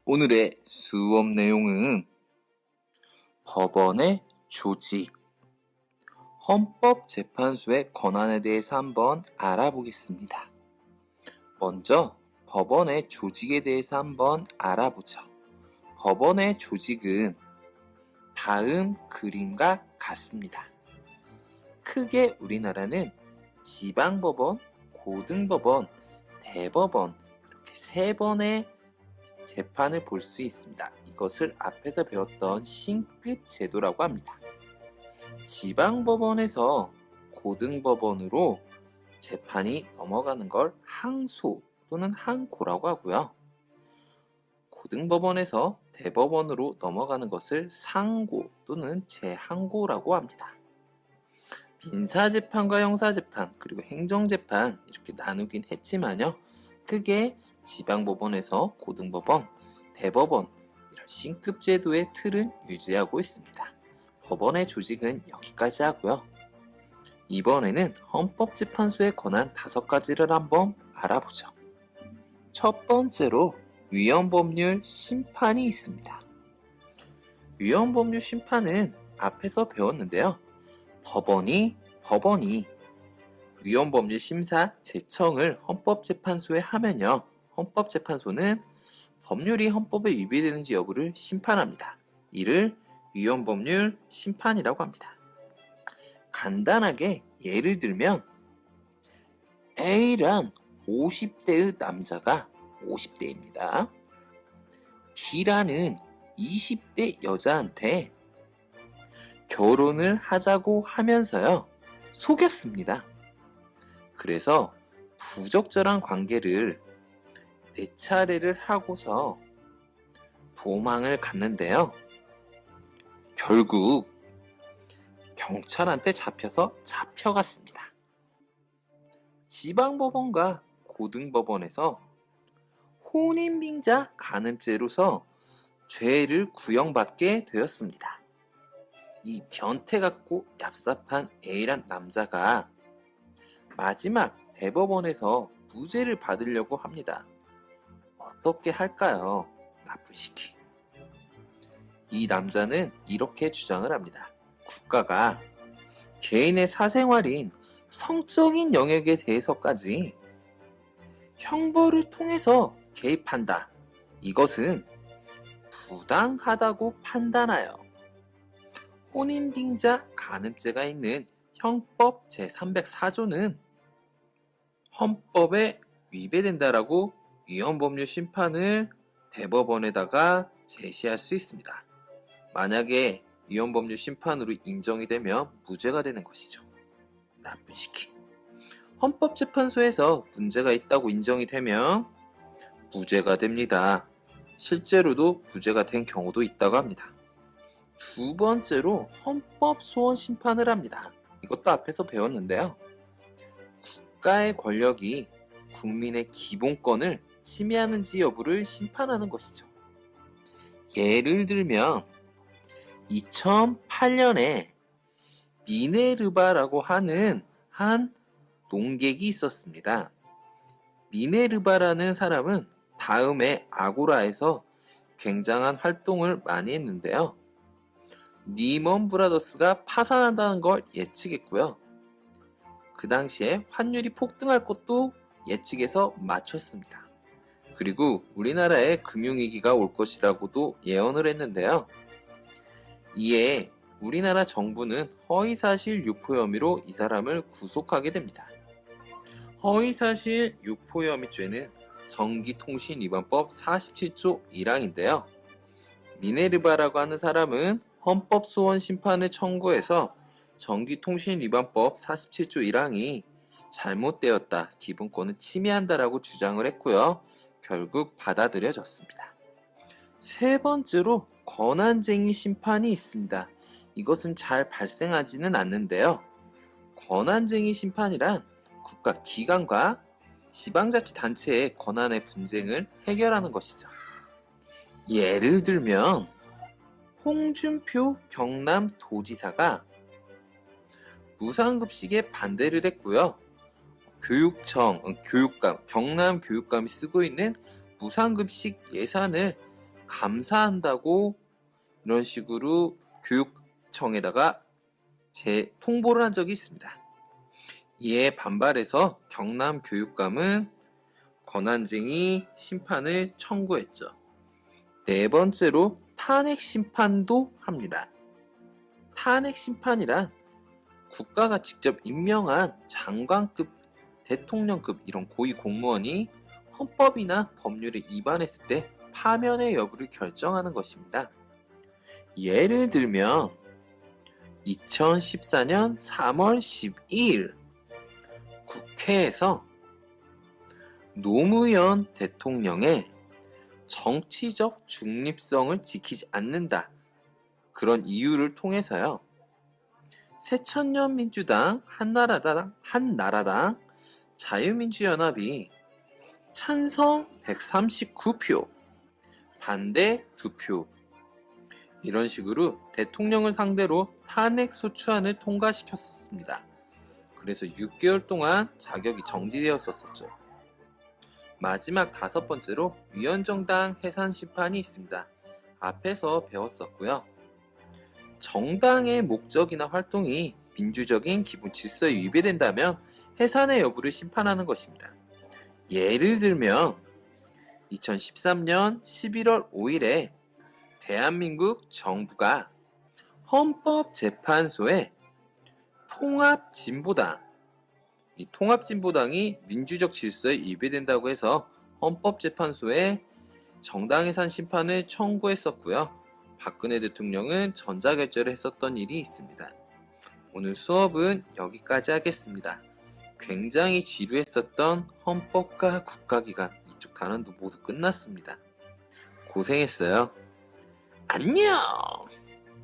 오늘의 수업 내용은 법원의 조직, 헌법재판소의 권한에 대해서 한번 알아보겠습니다. 먼저 법원의 조직에 대해서 한번 알아보죠. 법원의 조직은 다음 그림과 같습니다. 크게 우리나라는 지방법원, 고등법원, 대법원 이렇게 세 번의 재판을 볼 수 있습니다. 이것을 앞에서 배웠던 신급 제도라고 합니다. 지방법원에서 고등법원으로 재판이 넘어가는 걸 항소 또는 항고라고 하고요. 고등법원에서 대법원으로 넘어가는 것을 상고 또는 재항고라고 합니다. 민사재판과 형사재판 그리고 행정재판 이렇게 나누긴 했지만요. 크게 지방법원에서 고등법원, 대법원 이런 신급 제도의 틀은 유지하고 있습니다. 법원의 조직은 여기까지 하고요. 이번에는 헌법재판소의 권한 5가지를 한번 알아보죠. 첫 번째로 위헌법률 심판이 있습니다. 위헌법률 심판은 앞에서 배웠는데요. 법원이 위헌법률 심사 제청을 헌법재판소에 하면요. 헌법재판소는 법률이 헌법에 위배되는지 여부를 심판합니다. 이를 위헌법률 심판이라고 합니다. 간단하게 예를 들면 A란 50대의 남자가 50대입니다. B라는 20대 여자한테 결혼을 하자고 하면서요. 속였습니다. 그래서 부적절한 관계를 4차례를 하고서 도망을 갔는데요. 결국 경찰한테 잡혀갔습니다. 지방법원과 고등법원에서 혼인빙자 간음죄로서 죄를 구형받게 되었습니다. 이 변태 같고 얍삽한 A란 남자가 마지막 대법원에서 무죄를 받으려고 합니다. 어떻게 할까요? 나쁜 시키. 이 남자는 이렇게 주장을 합니다. 국가가 개인의 사생활인 성적인 영역에 대해서까지 형벌을 통해서 개입한다. 이것은 부당하다고 판단하여 혼인빙자 간음죄가 있는 형법 제304조는 헌법에 위배된다라고 위헌법률 심판을 대법원에다가 제시할 수 있습니다. 만약에 위헌법률 심판으로 인정이 되면 무죄가 되는 것이죠. 나쁜 시키. 헌법재판소에서 문제가 있다고 인정이 되면 무죄가 됩니다. 실제로도 무죄가 된 경우도 있다고 합니다. 두 번째로 헌법소원 심판을 합니다. 이것도 앞에서 배웠는데요. 국가의 권력이 국민의 기본권을 침해하는지 여부를 심판하는 것이죠. 예를 들면 2008년에 미네르바라고 하는 한 농객이 있었습니다. 미네르바라는 사람은 다음에 아고라에서 굉장한 활동을 많이 했는데요. 리먼 브라더스가 파산한다는 걸 예측했고요. 그 당시에 환율이 폭등할 것도 예측해서 맞췄습니다. 그리고 우리나라에 금융위기가 올 것이라고도 예언을 했는데요. 이에 우리나라 정부는 허위사실 유포 혐의로 이 사람을 구속하게 됩니다. 허위사실 유포 혐의죄는 전기통신위반법 47조 1항인데요. 미네르바라고 하는 사람은 헌법소원 심판을 청구해서 전기통신위반법 47조 1항이 잘못되었다, 기본권을 침해한다라고 주장을 했고요. 결국 받아들여졌습니다. 세 번째로 권한쟁의 심판이 있습니다. 이것은 잘 발생하지는 않는데요. 권한쟁의 심판이란 국가기관과 지방자치단체의 권한의 분쟁을 해결하는 것이죠. 예를 들면 홍준표 경남도지사가 무상급식에 반대를 했고요. 경남교육감이 쓰고 있는 무상급식 예산을 감사한다고 이런 식으로 교육청에다가 통보를 한 적이 있습니다. 이에 반발해서 경남교육감은 권한쟁의 심판을 청구했죠. 네 번째로 탄핵 심판도 합니다. 탄핵 심판이란 국가가 직접 임명한 장관급, 대통령급 이런 고위 공무원이 헌법이나 법률에 위반했을 때 파면의 여부를 결정하는 것입니다. 예를 들면 2014년 3월 12일 국회에서 노무현 대통령의 정치적 중립성을 지키지 않는다. 그런 이유를 통해서요. 새천년민주당, 한나라당, 자유민주연합이 찬성 139표, 반대 2표 이런 식으로 대통령을 상대로 탄핵소추안을 통과시켰었습니다. 그래서 6개월 동안 자격이 정지되었었죠. 마지막 5번째로 위헌정당 해산심판이 있습니다. 앞에서 배웠었고요. 정당의 목적이나 활동이 민주적인 기본 질서에 위배된다면 해산의 여부를 심판하는 것입니다. 예를 들면 2013년 11월 5일에 대한민국 정부가 헌법재판소에 통합진보당, 이 통합진보당이 민주적 질서에 위배된다고 해서 헌법재판소에 정당해산 심판을 청구했었고요. 박근혜 대통령은 전자결제를 했었던 일이 있습니다. 오늘 수업은 여기까지 하겠습니다. 굉장히 지루했었던 헌법과 국가기관 이쪽 단원도 모두 끝났습니다. 고생했어요. 안녕!